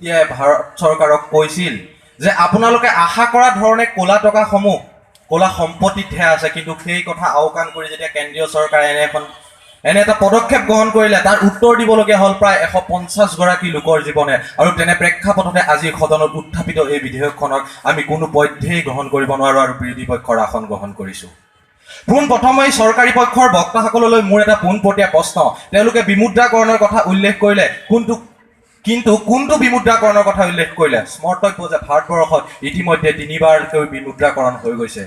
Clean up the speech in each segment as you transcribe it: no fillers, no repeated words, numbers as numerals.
ইণ্ডিয়াই ভাৰত চৰকাৰক কৈছিল যে আপোনালোকে আশা কৰা ধৰণে ক'লা টকাসমূহ ক'লা সম্পত্তিতহে আছে, কিন্তু সেই কথা আওকাণ কৰি যেতিয়া কেন্দ্ৰীয় চৰকাৰে এনে এটা পদক্ষেপ গ্ৰহণ কৰিলে, তাৰ উত্তৰ দিবলগীয়া হ'ল প্ৰায় 150 গৰাকী লোকৰ জীৱনে। আৰু তেনে প্ৰেক্ষাপটতে আজি সদনত উত্থাপিত এই বিধেয়কখনক আমি কোনো পধ্যেই গ্ৰহণ কৰিব নোৱাৰোঁ আৰু বিৰোধী পক্ষৰ আসন গ্ৰহণ কৰিছোঁ। পোনপ্ৰথমেই চৰকাৰী পক্ষৰ বক্তাসকললৈ মোৰ এটা পোনপটীয়া প্ৰশ্ন। তেওঁলোকে বিমুদ্ৰাকৰণৰ কথা উল্লেখ কৰিলে, কোনটো বিমুদ্ৰাকৰণৰ কথা উল্লেখ কৰিলে? স্মৰ্তব্য যে ভাৰতবৰ্ষত ইতিমধ্যে 3বাৰকৈ বিমুদ্ৰাকৰণ হৈ গৈছে।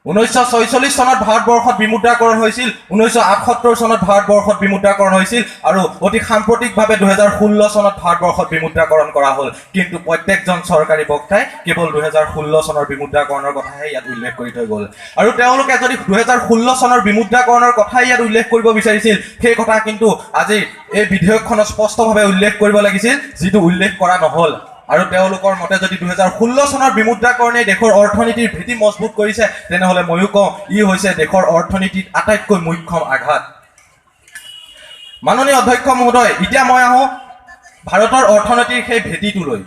1946 চনত ভাৰতবৰ্ষত বিমুদ্ৰাকৰণ হৈছিল, 1978 চনত ভাৰতবৰ্ষত বিমুদ্ৰাকৰণ হৈছিল, আৰু অতি সাম্প্ৰতিকভাৱে 2016 চনত ভাৰতবৰ্ষত বিমুদ্ৰাকৰণ কৰা হ'ল। কিন্তু প্ৰত্যেকজন চৰকাৰী বক্তাই কেৱল 2016 চনৰ বিমুদ্ৰাকৰণৰ কথাহে ইয়াত উল্লেখ কৰি থৈ গ'ল। আৰু তেওঁলোকে যদি 2016 চনৰ বিমুদ্ৰাকৰণৰ কথাই ইয়াত উল্লেখ কৰিব বিচাৰিছিল, সেই কথা কিন্তু আজি এই বিধেয়কখনত স্পষ্টভাৱে উল্লেখ কৰিব লাগিছিল, যিটো উল্লেখ কৰা নহ'ল। আৰু তেওঁলোকৰ মতে যদি 2016 চনৰ বিমুদ্ৰাকৰণে দেশৰ অৰ্থনীতিৰ ভেটি মজবুত কৰিছে, তেনেহ'লে ময়ো কওঁ ই হৈছে দেশৰ অৰ্থনীতিত আটাইতকৈ মুখ্যম আঘাত। মাননীয় অধ্যক্ষ মহোদয়, এতিয়া মই আহোঁ ভাৰতৰ অৰ্থনীতিৰ সেই ভেটিটোলৈ।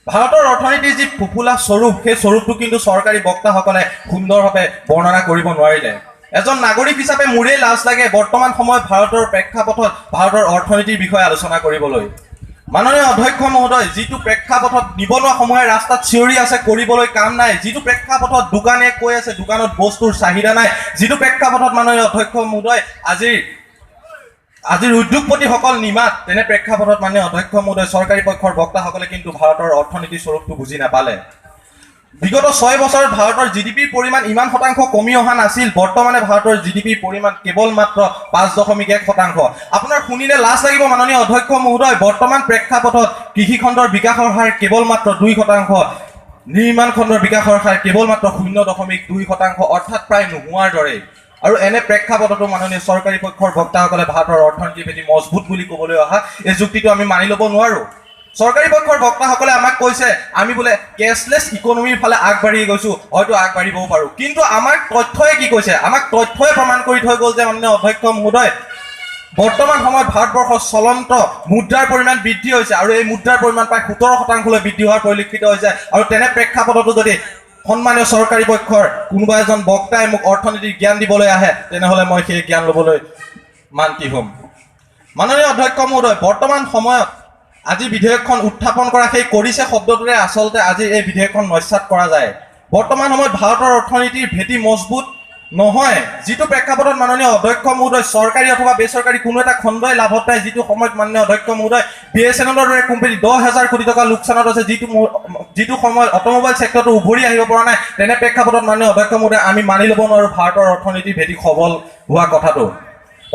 ভাৰতৰ অৰ্থনীতিৰ যি ফুফুলা স্বৰূপ, সেই স্বৰূপটো কিন্তু চৰকাৰী বক্তাসকলে সুন্দৰভাৱে বৰ্ণনা কৰিব নোৱাৰিলে। এজন নাগৰিক হিচাপে মোৰেই লাজ লাগে বৰ্তমান সময়ত ভাৰতৰ প্ৰেক্ষাপটত ভাৰতৰ অৰ্থনীতিৰ বিষয়ে আলোচনা কৰিবলৈ। মাননীয় অধ্যক্ষ মহোদয়, যিটো প্ৰেক্ষাপটত নিবনুৱাসমূহে ৰাস্তাত চিঞৰি আছে, কৰিবলৈ কাম নাই, যিটো প্ৰেক্ষাপটত দোকানে কৈ আছে দোকানত বস্তুৰ চাহিদা নাই, যিটো প্ৰেক্ষাপটত মাননীয় অধ্যক্ষ মহোদয় আজিৰ উদ্যোগপতিসকল নিমাত, তেনে প্ৰেক্ষাপটত মাননীয় অধ্যক্ষ মহোদয় চৰকাৰী পক্ষৰ বক্তাসকলে কিন্তু ভাৰতৰ অৰ্থনীতিৰ স্বৰূপটো বুজি নাপালে। বিগত 6 বছৰত ভাৰতৰ জিডিপিৰ পৰিমাণ ইমান শতাংশ কমি অহা নাছিল। বৰ্তমানে ভাৰতৰ জিডিপিৰ পৰিমাণ কেৱল মাত্ৰ 5.1%। আপোনাৰ শুনিলে লাজ লাগিব মাননীয় অধ্যক্ষ মহোদয়, বৰ্তমান প্ৰেক্ষাপটত কৃষি খণ্ডৰ বিকাশৰ হাৰ কেৱল মাত্ৰ 2%, নিৰ্মাণ খণ্ডৰ বিকাশৰ হাৰ কেৱল মাত্ৰ 0.2%, অৰ্থাৎ প্ৰায় নোহোৱাৰ দৰে। আৰু এনে প্ৰেক্ষাপটতো মাননীয় চৰকাৰী পক্ষৰ বক্তাসকলে ভাৰতৰ অৰ্থনীতিৰ ভেটি মজবুত বুলি ক'বলৈ অহা এই যুক্তিটো আমি মানি ল'ব নোৱাৰোঁ। চৰকাৰী পক্ষৰ বক্তাসকলে আমাক কৈছে আমি বোলে কেছলেছ ইকনমিৰ ফালে আগবাঢ়ি গৈছোঁ, হয়তো আগবাঢ়িবও পাৰোঁ। কিন্তু আমাক তথ্যই কি কৈছে? আমাক তথ্যই প্ৰমাণ কৰি থৈ গ'ল যে মাননীয় অধ্যক্ষ মহোদয়, বৰ্তমান সময়ত ভাৰতবৰ্ষৰ চলন্ত মুদ্ৰাৰ পৰিমাণ বৃদ্ধি হৈছে, আৰু এই মুদ্ৰাৰ পৰিমাণ প্ৰায় 17% বৃদ্ধি হোৱাৰ পৰিলক্ষিত হৈছে। আৰু তেনে প্ৰেক্ষাপটতো যদি সন্মানীয় চৰকাৰী পক্ষৰ কোনোবা এজন বক্তাই মোক অৰ্থনীতিৰ জ্ঞান দিবলৈ আহে, তেনেহ'লে মই সেই জ্ঞান ল'বলৈ মান্তি হ'ম। মাননীয় অধ্যক্ষ মহোদয়, বৰ্তমান সময়ত আজি বিধেয়কখন উত্থাপন কৰা সেই কৰিছে শব্দটোৰে আচলতে আজি এই বিধেয়কখন নস্যাৎ কৰা যায়। বৰ্তমান সময়ত ভাৰতৰ অৰ্থনীতিৰ ভেটি মজবুত নহয়, যিটো প্ৰেক্ষাপটত মাননীয় অধ্যক্ষ মহোদয় চৰকাৰী অথবা বেচৰকাৰী কোনো এটা খণ্ডই লাভত নাই, যিটো সময়ত মাননীয় অধ্যক্ষ মহোদয় BSNLৰ দৰে কোম্পানী 10,000 কোটি টকা লোকচানত আছে, যিটো সময়ত অট'মোবাইল ছেক্টৰটো উভৰি আহিব পৰা নাই, তেনে প্ৰেক্ষাপটত মাননীয় অধ্যক্ষ মহোদয় আমি মানি ল'ব নোৱাৰোঁ ভাৰতৰ অৰ্থনীতিৰ ভেটি সবল হোৱা কথাটো।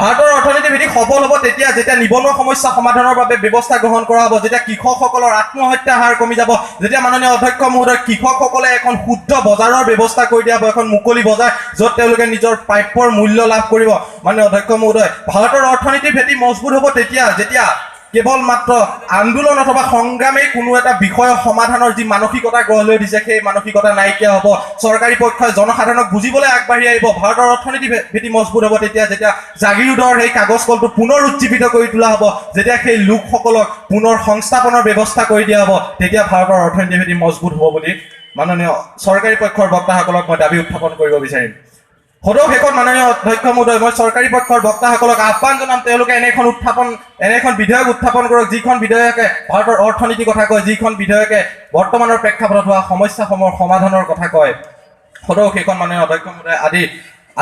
ভাৰতৰ অৰ্থনীতিৰ ভেটি সবল হ'ব তেতিয়া যেতিয়া নিবনুৱা সমস্যা সমাধানৰ বাবে ব্যৱস্থা গ্ৰহণ কৰা হ'ব, যেতিয়া কৃষকসকলৰ আত্মহত্যা হাৰ কমি যাব, যেতিয়া মাননীয় অধ্যক্ষ মহোদয় কৃষকসকলে এখন শুদ্ধ বজাৰৰ ব্যৱস্থা কৰি দিয়া হ'ব, এখন মুকলি বজাৰ য'ত তেওঁলোকে নিজৰ প্ৰাপ্যৰ মূল্য লাভ কৰিব। মাননীয় অধ্যক্ষ মহোদয়, ভাৰতৰ অৰ্থনীতিৰ ভেটি মজবুত হ'ব তেতিয়া যেতিয়া কেৱল মাত্ৰ আন্দোলন অথবা সংগ্ৰামেই কোনো এটা বিষয় সমাধানৰ যি মানসিকতা গঢ় লৈ দিছে, সেই মানসিকতা নাইকিয়া হ'ব। চৰকাৰী পক্ষই জনসাধাৰণক বুজিবলৈ আগবাঢ়ি আহিব। ভাৰতৰ অৰ্থনীতি ভেটি মজবুত হ'ব তেতিয়া যেতিয়া জাগিৰোডৰ সেই কাগজ কলটো পুনৰ উজ্জীৱিত কৰি তোলা হ'ব, যেতিয়া সেই লোকসকলক পুনৰ সংস্থাপনৰ ব্যৱস্থা কৰি দিয়া হ'ব, তেতিয়া ভাৰতৰ অৰ্থনীতি ভেটি মজবুত হ'ব বুলি মাননীয় চৰকাৰী পক্ষৰ বক্তাসকলক মই দাবী উত্থাপন কৰিব বিচাৰিম। সদৌ শেষত মাননীয় অধ্যক্ষ মহোদয়, মই চৰকাৰী পক্ষৰ বক্তাসকলক আহ্বান জনাম তেওঁলোকে এনেখন বিধেয়ক উত্থাপন কৰক, যিখন বিধেয়কে ভাৰতৰ অৰ্থনীতিৰ কথা কয়, যিখন বিধেয়কে বৰ্তমানৰ প্ৰেক্ষাপটত হোৱা সমস্যাসমূহৰ সমাধানৰ কথা কয়। সদৌ শেষত মাননীয় অধ্যক্ষ মহোদয়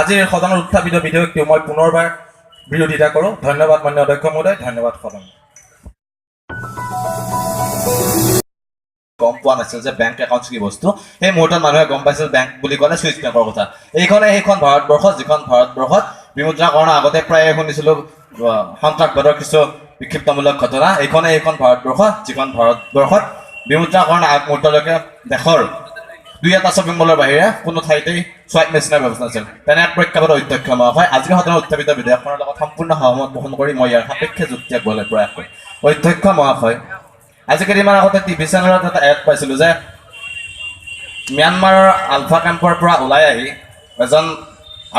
আজিৰ সদনত উত্থাপিত বিধেয়কটো মই পুনৰবাৰ বিৰোধিতা কৰোঁ। ধন্যবাদ মাননীয় অধ্যক্ষ মহোদয়, ধন্যবাদ সদন। গম পোৱা নাছিল যে বেংক একাউণ্ট কি বস্তু। সেই মুহূৰ্তত মানুহে গম পাইছিল বেংক বুলি ক'লে চুইচ বেংকৰ কথা। সেইখন ভাৰতবৰ্ষ, যিখন ভাৰতবৰ্ষত বিমুদ্ৰাকৰণৰ আগতে প্ৰায় শুনিছিলোঁ সন্ত্ৰাসবাদৰ কিছু বিক্ষিপ্তমূলক ঘটনা। এইখন ভাৰতবৰ্ষ, যিখন ভাৰতবৰ্ষত বিমুদ্ৰাকৰণৰ আগ মুহূৰ্তলৈকে দেশৰ 2-এটা শ্বপিং মলৰ বাহিৰে কোনো ঠাইতেই চুৱাইপ মেচিনৰ ব্যৱস্থা নাছিল। তেনে প্ৰেক্ষাপটত অধ্যক্ষ মহাশয়, আজিৰ সদনত উত্থাপিত বিধেয়কখনৰ লগত সম্পূৰ্ণ সহমত পোষণ কৰি মই ইয়াৰ সাপেক্ষে যুক্তি আগবঢ়াবলৈ প্ৰয়াস কৰিম। অধ্যক্ষ মহাশয়, আজি কেইদিনমান আগতে টিভি চেনেলত এটা এড পাইছিলোঁ যে ম্যানমাৰৰ আলফা কেম্পৰ পৰা ওলাই আহি এজন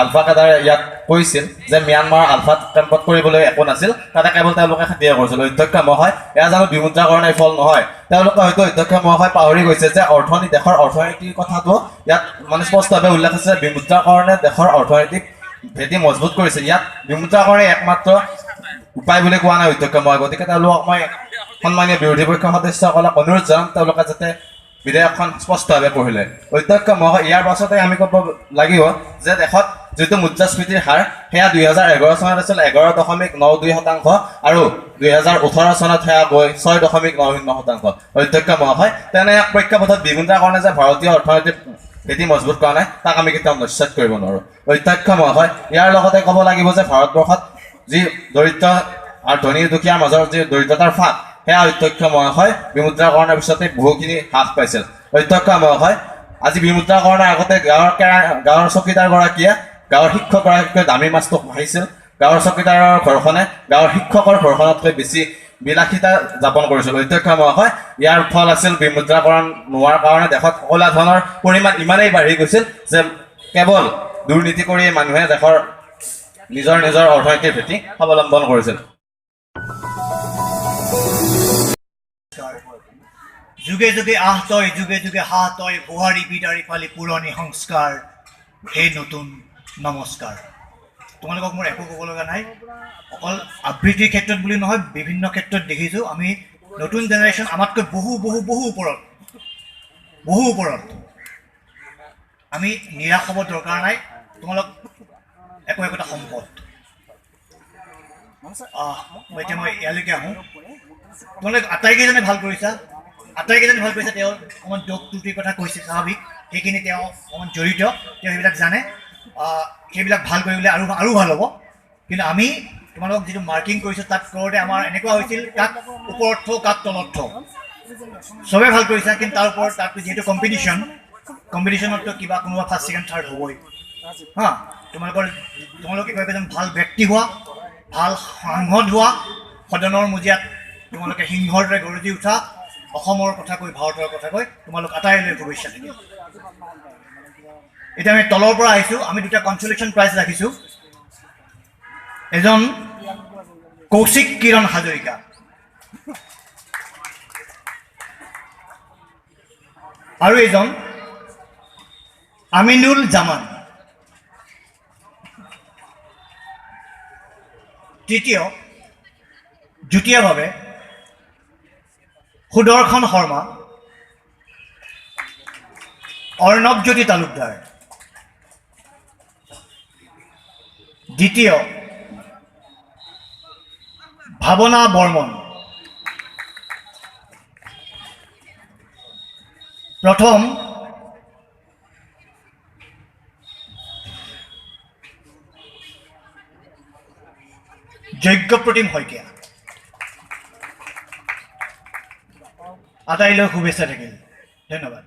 আলফা কাৰ্ডাৰে ইয়াত কৈছিল যে ম্যানমাৰ আলফাত কেম্পত কৰিবলৈ একো নাছিল, তাতে কেৱল তেওঁলোকে খাতিৰ কৰিছিল। অধ্যক্ষ মহাশয়, এয়া জানো বিমুদ্ৰাকৰণৰ ফল নহয়? তেওঁলোকে হয়তো অধ্যক্ষ মহাশয় পাহৰি গৈছে যে দেশৰ অৰ্থনীতিৰ কথাটো ইয়াত মানে স্পষ্টভাৱে উল্লেখ আছে যে বিমুদ্ৰাকৰণে দেশৰ অৰ্থনৈতিক ভেটি মজবুত কৰিছে। ইয়াত বিমুদ্ৰাকৰণে একমাত্ৰ উপায় বুলি কোৱা নাই অধ্যক্ষ মহাশয়। গতিকে তেওঁলোকক মই সন্মানীয় বিৰোধী পক্ষৰ সদস্যসকলক অনুৰোধ জনাম তেওঁলোকে যাতে বিধেয়কখন স্পষ্টভাৱে পঢ়িলে। অধ্যক্ষ মহাশয়, ইয়াৰ পাছতে আমি ক'ব লাগিব যে দেশত যিটো মুদ্ৰাস্ফীতিৰ হাৰ সেয়া 2011 চনত আছিল 11.92% আৰু 2018 চনত সেয়া গৈ 6.90%। অধ্যক্ষ মহাশয়, তেনে এক প্ৰেক্ষাপটত বিমুদ্ৰাকৰণে যে ভাৰতীয় অৰ্থনীতিৰ ভেটি মজবুত কৰা নাই তাক আমি কেতিয়াও নস্যাৎ কৰিব নোৱাৰোঁ। অধ্যক্ষ মহাশয়, ইয়াৰ লগতে ক'ব লাগিব যে ভাৰতবৰ্ষত যি দৰিদ্ৰ আৰু ধনী দুখীয়াৰ মাজৰ যি দৰিদ্ৰতাৰ ফাঁক সেয়া অধ্যক্ষ মহাশয় বিমুদ্ৰাকৰণৰ পিছতে বহুখিনি হ্ৰাস পাইছিল। অধ্যক্ষ মহাশয়, আজি বিমুদ্ৰাকৰণৰ আগতে গাঁৱৰ চকীদাৰগৰাকীয়ে গাঁৱৰ শিক্ষকগৰাকীতকৈ দামী মাছটো খাইছিল। গাঁৱৰ চকীদাৰৰ ঘৰখনে গাঁৱৰ শিক্ষকৰ ঘৰখনতকৈ বেছি বিলাসিতা যাপন কৰিছিল। অধ্যক্ষ মহাশয়, ইয়াৰ ফল আছিল বিমুদ্ৰাকৰণ নোহোৱাৰ কাৰণে দেশত কলা ধনৰ পৰিমাণ ইমানেই বাঢ়ি গৈছিল যে কেৱল দুৰ্নীতি কৰি মানুহে দেশৰ নিজৰ অৰ্থনৈতিক ভেটি অৱলম্বন কৰিছিল। যুগে যুগে আহ তই, যুগে যুগে হাহ তই, বুহাৰী বিদাৰী পালি পুৰণি সংস্কাৰ, হে নতুন নমস্কাৰ। তোমালোকক মোৰ একো ক'ব লগা নাই, অকল আবৃত্তিৰ ক্ষেত্ৰত বুলি নহয়, বিভিন্ন ক্ষেত্ৰত দেখিছোঁ আমি নতুন জেনেৰেশ্যন আমাতকৈ বহু ওপৰত। আমি নিৰাশ হ'ব দৰকাৰ নাই, তোমালোক একোটা সম্পদ। এতিয়া মই ইয়ালৈকে আহোঁ। তোমালোক আটাইকেইজনে ভাল কৰিছা, তেওঁ অকণমান দোষ ত্ৰুটিৰ কথা কৈছে, স্বাভাৱিক, সেইখিনি তেওঁ অকণমান জড়িত, তেওঁ সেইবিলাক জানে, সেইবিলাক ভাল কৰিবলৈ আৰু ভাল হ'ব। কিন্তু আমি তোমালোকক যিটো মাৰ্কিং কৰিছোঁ তাত কৰোঁতে আমাৰ এনেকুৱা হৈছিল কাক ওপৰত থওঁ কাক তলত থওঁ। চবেই ভাল কৰিছা, কিন্তু তাৰ ওপৰত তাত যিহেতু কম্পিটিশ্যনততো কিবা কোনোবা ফাৰ্ষ্ট ছেকেণ্ড থাৰ্ড হ'বই। তোমালোকে এজন ভাল ব্যক্তি হোৱা, ভাল সাংসদ হোৱা, সদনৰ মজিয়াত তোমালোকে সিংহৰ দৰে গৰজি উঠা, অসমৰ কথা কৈ ভাৰতৰ কথা কৈ তোমালোক আটাইলৈ শুভেচ্ছা থাকিল। এতিয়া আমি তলৰ পৰা আহিছোঁ, আমি দুটা কনচলেশ্যন প্ৰাইজ ৰাখিছোঁ। এজন কৌশিক কিৰণ হাজৰিকা, আৰু এজন আমিনুল জামান। তৃতীয় যুটীয়াভাৱে সুদৰ্শন শৰ্মা, অৰ্ণৱজ্যোতি তালুকদাৰ। দ্বিতীয় ভাৱনা বৰ্মন। প্ৰথম যজ্ঞপ্ৰতিম শইকীয়া। আটাইলৈ শুভেচ্ছা থাকিল, ধন্যবাদ।